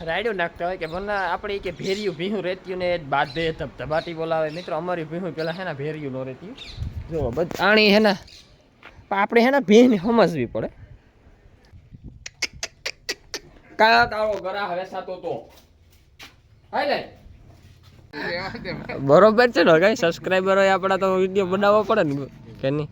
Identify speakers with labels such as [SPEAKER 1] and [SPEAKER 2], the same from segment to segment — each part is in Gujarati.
[SPEAKER 1] રાયડું નાખતા હોય કે મને આપણે કે ભેરિયું ભીહું રેત્યું ને બાંધે ધબધબાટી બોલાવે મિત્રો અમારી ભીહું પેલા હે ને ભેરિયું નો રેત્યું જો બધ આણી હે ને આપણે હે ને ભીહને સમજવી પડે કા તારો ગરા હવે સાતો તો હાલે બરોબર છે ને કઈ સબસ્ક્રાઇબર હોય આપડા તો વિડિયો બનાવવો પડે ને કે નહીં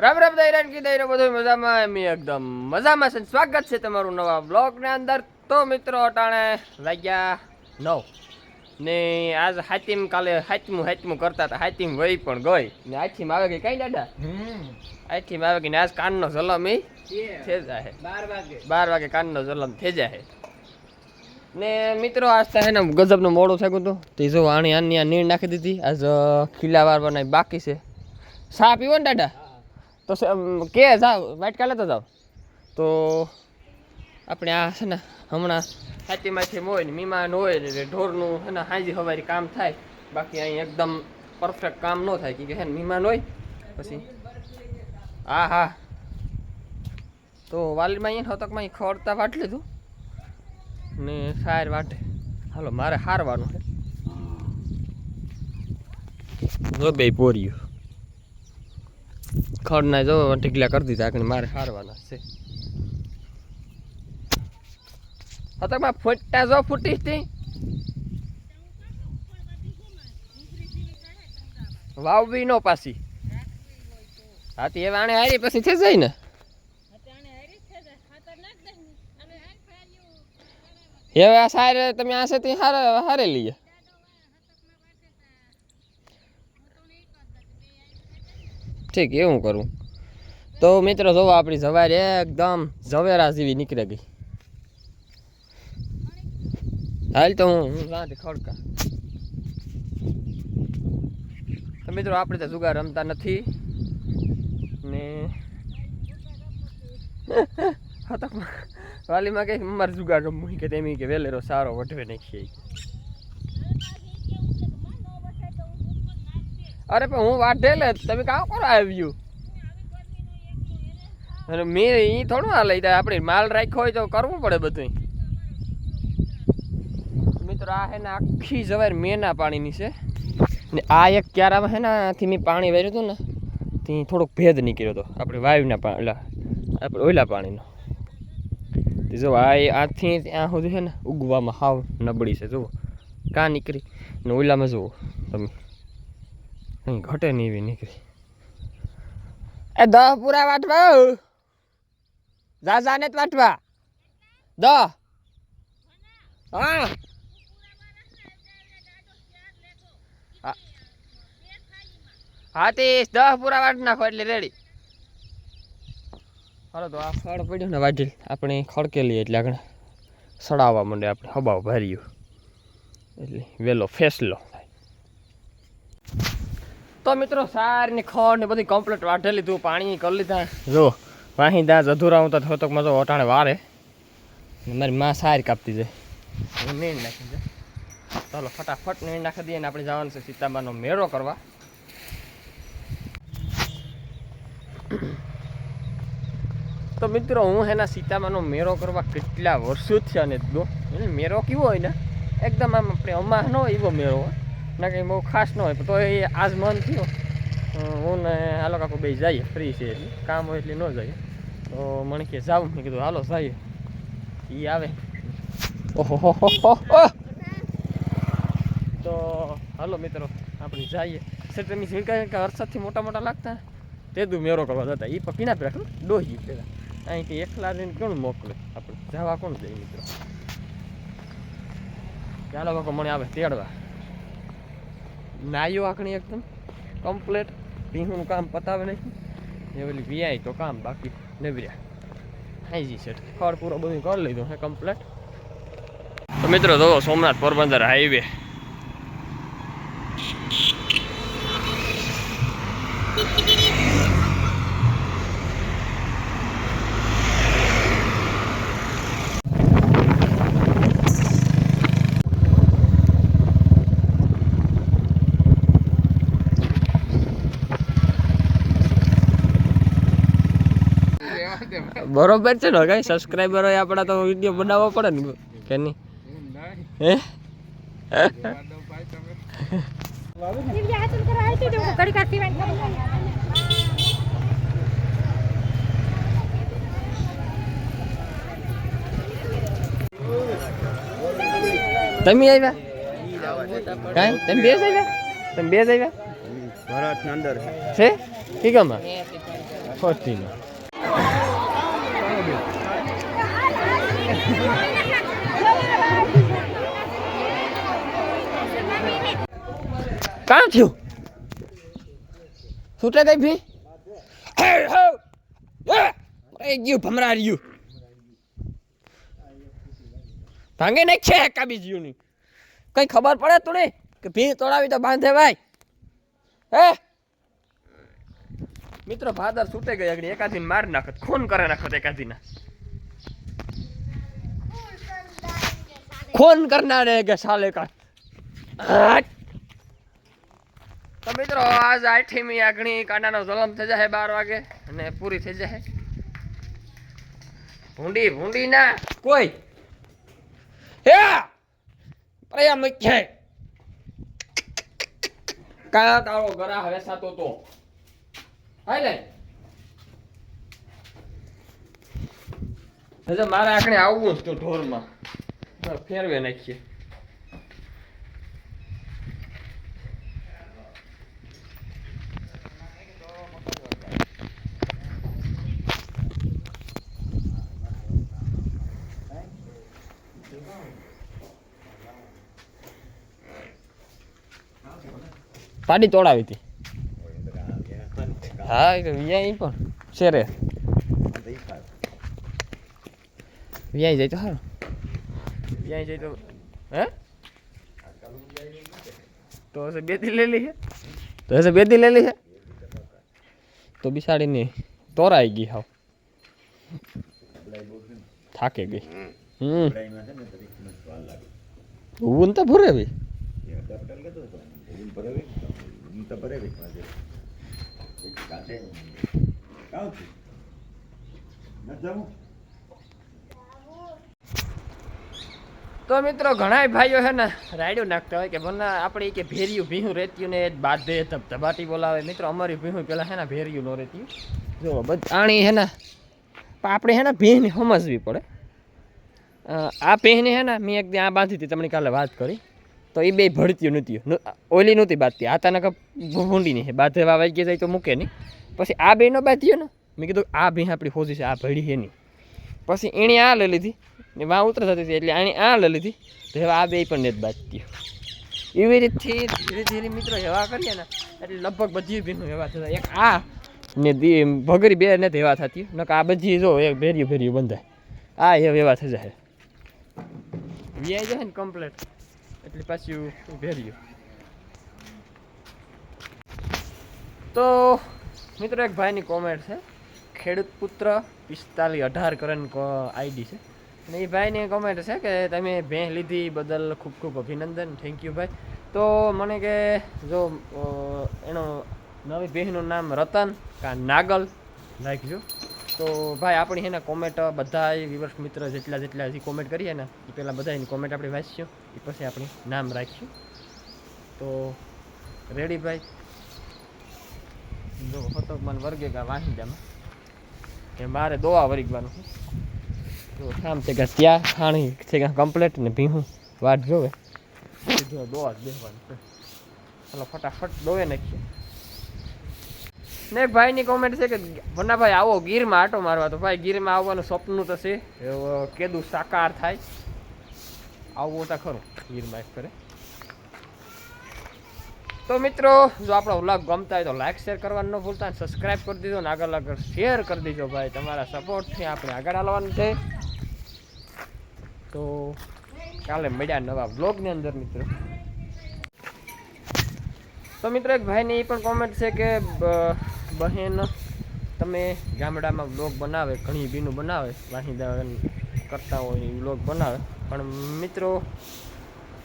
[SPEAKER 1] રામ રામ દૈરાન કી દૈરો બધું મજામાં એમ એકદમ મજામાં છે સ્વાગત છે તમારું નવા બ્લોગ ને અંદર તો મિત્રો અટાણે વાગ્યા 9 ને આજ હાતિમ કાલે હાતિમું કરતા હતા હાતિમ વહી પણ ગઈ ને આથી આવે ગઈ કઈ દાદા આથી આવે ગઈ ને આજ કાનનો જલમ ઈ થઈ જાય 12 વાગે કાનનો જલમ થઈ જાય ને મિત્રો આજ તો હે ને ગજબનું મોડું થઈ ગયું હતું તે જો આની નીર નાખી દીધી આજ ખીલાવાર બનાવી બાકી છે સા પીવો ને દાદા તો કે જાવ વાઇટ કાલે તો જાવ તો આપણે આ છે ને હમણાં હાથીમાંથી હોય ને મીમાન હોય ને ઢોરનું છે ને હાજી સવારી કામ થાય બાકી અહીં એકદમ પરફેક્ટ કામ ન થાય કે હે ને મીમાન હોય પછી હા તો વાલીમાં અહીંયા હતકમાં અહીં ખોરતા વાટ લીધું ને સાર વાટે હાલો મારે હારવાનું છે બે પોર્યું ખડના જો ઢીકલા કરી દીધા કે મારે હારવાના છે હતકમાં ફૂટતા જો ફૂટી હતી વાવ બી નો પાછી હાથી હવે આને હારી પછી થઈ જાય ને હવે આ સારે તમે આ છે હારે લઈએ ઠીક એવું કરું તો મિત્રો જોવો આપણી જવારી એકદમ ઝવેરા જેવી નીકળી ગઈ હાલ તો હું રાતે ખડકા તો મિત્રો આપણે તો જુગાર રમતા નથી ને વાલીમાં કંઈક અમારે જુગાર રમવું કે તેમ કે વેલેરો સારો વઢવે નાખીએ અરે પણ હું વાઢેલે તમે કામ કરો આવ્યું અને મેં એ થોડું આ લઈ જાય આપણે માલ રાખ્યો હોય તો કરવું પડે બધું મિત્રો આ હે ને આખી જવાર મેના પાણીની છે ને આ એક ક્યારામાં હે ને આથી મેં પાણી વાર્યું હતું ને ત્યાં થોડોક ભેદ નીકળ્યો હતો આપણે વાયુના આપણે ઓઈલા પાણીનો જો આથી ત્યાં સુધી છે ને ઉગવામાં હાવ નબળી છે જુઓ કાં નીકળી ને ઓઈલામાં જુઓ તમે અહીં ઘટે નહીં એવી નીકળી એ 10 પૂરા વાટવા જા ને વાટવા 10 હા તે 10 પૂરા વાટ નાખો એટલે રેડી હાલો તો આ ખડ પડ્યું ને વાઢેલ આપણે ખડકેલી એટલે આગળ સડાવવા માંડે આપણે હબાવ ભર્યું એટલે વેલો ફેસલો તો મિત્રો સાર ને ખડ ને બધી કમ્પ્લીટ વાઢી લીધું પાણી કરી લીધા જો વાહી દાસ અધૂરા હું તો થોતોકમાં જો અટાણે વારે મારી માં સારી કાપતી જાય નીણ નાખી જાય ચાલો ફટાફટ નીણ નાખી દઈએ ને આપણે જવાનું છે સીતાબાનો મેળો કરવા તો મિત્રો હું એના સીતામાનો મેળો કરવા કેટલા વર્ષોથી અને મેળો કેવો હોય ને એકદમ આમ આપણે અમા ન હોય એવો મેળો હોય ના કંઈ બહુ ખાસ ન હોય તો એ આજ મન થયો હું ને હાલો કાકો બે જઈએ ફ્રી છે એટલે કામ હોય એટલે ન જઈએ તો મને કે જાઉં મેં કીધું હાલો જઈએ એ આવે ઓહો તો હાલો મિત્રો આપણે જઈએ સર તમે ઝીણકા વરસાદથી મોટા મોટા લાગતા તે દુ મેળો કરવા જતા એ પણ પીના રાખું ડોહી પેલા અહીંથી એકલા રહીને કોણ મોકલે આપણે જવા કોણ જઈએ મિત્રો ચાલો કાકો મને આવે તેડવા નાયો આખણી એકદમ કમ્પ્લેટ ભીહુંનું કામ પતાવે નહીં એ ઓલી વીઆઈ તો કામ બાકી નબર્યા હાઈજી છે ખડ પૂરો બધું કરી લીધું હે કમ્પ્લેટ તો મિત્રો જો સોમનાથ પોરબંદર હાઈવે બરોબર છે ને કઈ સબસ્ક્રાઈબર હોય આપણા તો વિડીયો બનાવવો પડે ને કે નહીં હે તમે આવ્યા કાંઈ તમે બે જ આવ્યા તમે બે જ આવ્યા
[SPEAKER 2] ભારતની અંદર
[SPEAKER 1] છે ઠીક આમાં ફર્સ્ટ કામ થયું છૂટે કઈ ભી ગયું ભમરા રહ્યું ભાંગે નાખ છે કાબી જ્યું ની કઈ ખબર પડે તું કે ભી તોડાવી તો બાંધે ભાઈ હે મિત્રો ભાદર છૂટે ગઈ આગળ એકાદી માર નાખત ખૂન કરે નાખત એકાદીના ખૂન કરનારે કે સાલે કા તો મિત્રો આજ 8મી આગણી કાંડાનો જલમ થઈ જાય 12 વાગે અને પૂરી થઈ જાય ભૂંડી ના કોઈ હે પ્રયા મચ્છે કા તારો ગરા વેસાતો તો હાલે હજે મારા આખણે આવવું જ તો ઢોરમાં ફેરવે નાખીએ પાડી તોડાવી હતી હા એ વિયાઈ પણ શેરે વિયાઈ જાય તો સારું વિયાઈ જાય તો હે તો હશે બેદી લેલી છે તો બિસાડીને તોરાઈ ગઈ હાવ થાકે ગઈ ઊન તો ભરે ભાઈ તો મિત્રો ઘણા ભાઈઓ છે ને રાયડું નાખતા હોય કે ભલે આપણે કે ભેરિયું ભીહું રેત્યું ને બાંધે ધબાટી બોલાવે મિત્રો અમારી ભીહું પેલા છે ને ભેરિયું નો રેત્યું જો આણી છે ને આપણે છે ને ભીહની સમજવી પડે આ ભીહની છે ને મેં એક દી આ બાંધી હતી તમને કાલે વાત કરી તો એ બે ભળતી નહોતી ઓલી નહોતી બાંધતી આતાના કપ ભૂંડી નહીં બાંધે વાગી જાય તો મૂકે નહીં પછી આ બે નો બાંધ્યો ને મેં કીધું આ ભીહ આપણી ખોજી છે આ ભળી છે નહીં પછી એણે આ લઈ લીધી ને વાં ઉતર થતી હતી એટલે આણે આ લઈ લીધી તો હવે આ બે પણ નથી બાંધતી એવી રીતથી ધીરે ધીરે મિત્રો હેવા કરીએ ને એટલે લગભગ બધી ભીનું હેવા થતા એક આ ને ભગરી બે નથી હેવા થતી નકર આ બધી જો એક ભેર્યું બંધાય આ હેવા થઈ જાય વ્યાઈ જાય ને કમ્પ્લેટ એટલે પાછું ભેર્યું તો મિત્રો એક ભાઈની કોમેન્ટ છે ખેડૂત પુત્ર 4518 કરીને આઈડી છે અને એ ભાઈની કોમેન્ટ છે કે તમે ભેંસ લીધી બદલ ખૂબ ખૂબ અભિનંદન થેન્ક યુ ભાઈ તો મને કે જો એનો નવી ભેંસનું નામ રતન કા નાગલ નાખજો તો ભાઈ આપણી એના કોમેન્ટ બધા વિવર્સ મિત્ર જેટલા હજી કોમેન્ટ કરીએ ને એ પહેલાં બધા એની કોમેન્ટ આપણે વાંચીશું એ પછી આપણે નામ રાખીશું તો રેડી ભાઈ જો ફતકમાન વર્ગે કા વાહિંદામાં કે મારે દોવા વરીગવાનું જો કામ છે કે ત્યાં ખાણી છે કે કમ્પ્લેટ ને ભીહું વાટ જોવે જો દોવા જ બેસવાનું છે ચાલો ફટાફટ દોવે નાખીએ ને ભાઈની કોમેન્ટ છે કે ભન્નાભાઈ આવો ગીરમાં આટો મારવા તો ભાઈ ગીરમાં આવવાનું સપનું તો છે કેદું સાકાર થાય આવવું તો ખરું ગીરમાં એક ફરે તો મિત્રો જો આપણો વ્લોગ ગમતા હોય તો લાઈક શેર કરવાનું ન ભૂલતા અને સબસ્ક્રાઈબ કરી દીધો ને આગળ શેર કરી દીધો ભાઈ તમારા સપોર્ટથી આપણે આગળ હાલવાનું છે તો કાલે મળ્યા નવા વ્લોગની અંદર મિત્રો તો મિત્રો એક ભાઈની એ પણ કોમેન્ટ છે કે બહેન તમે ગામડામાં વ્લોગ બનાવે ઘણી બીનું બનાવે વાહિંદા કરતા હોય એ વ્લોગ બનાવે પણ મિત્રો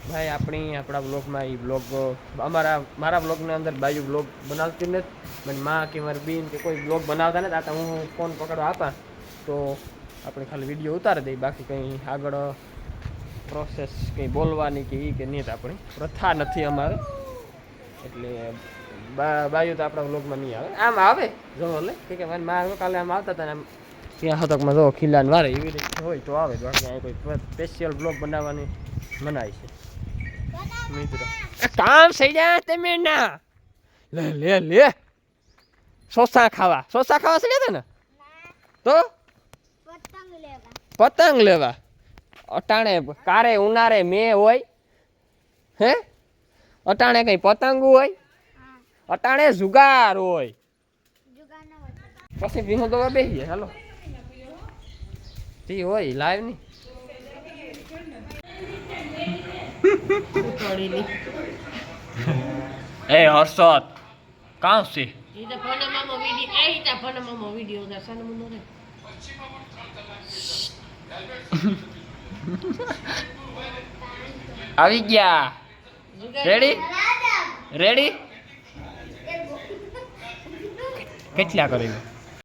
[SPEAKER 1] ભાઈ આપણા વ્લોગમાં એ વ્લોગ મારા વ્લોગની અંદર બાજુ વ્લોગ બનાવતી નથી મને માં કે મારી બીન કે કોઈ વ્લોગ બનાવતા નથી આ તો હું ફોન પકડવા આપા તો આપણે ખાલી વિડીયો ઉતારી દઈએ, બાકી કંઈ આગળ પ્રોસેસ કંઈ બોલવાની કે એ કે નહીં, આપણી પ્રથા નથી અમારે, એટલે બાયું તો આપણા વ્લોગમાં નહીં આવે. આમ આવે જો લે કે મારે કાલે આમ આવતા હતા ને આમ ત્યાં હતકમાં જો ખીલાને વારે એવી રીતે હોય તો આવે, બાકી કોઈ સ્પેશિયલ બ્લોગ બનાવવાની મનાય છે મિત્રો. કામ થઈ જાય તમે ના લે લે લે સોસા ખાવા છે ને તો પતંગ લેવા અટાણે કારે ઉનારે મેં હોય હે, અટાણે કઈ પતંગ હોય, અટાણે જુગાર હોય, પછી વિહો તો બેસીએ. હાલો તી હોય લાઈવ ની એ હર્ષદ કાં છે આવી ગયા. રેડી કેટલા કરી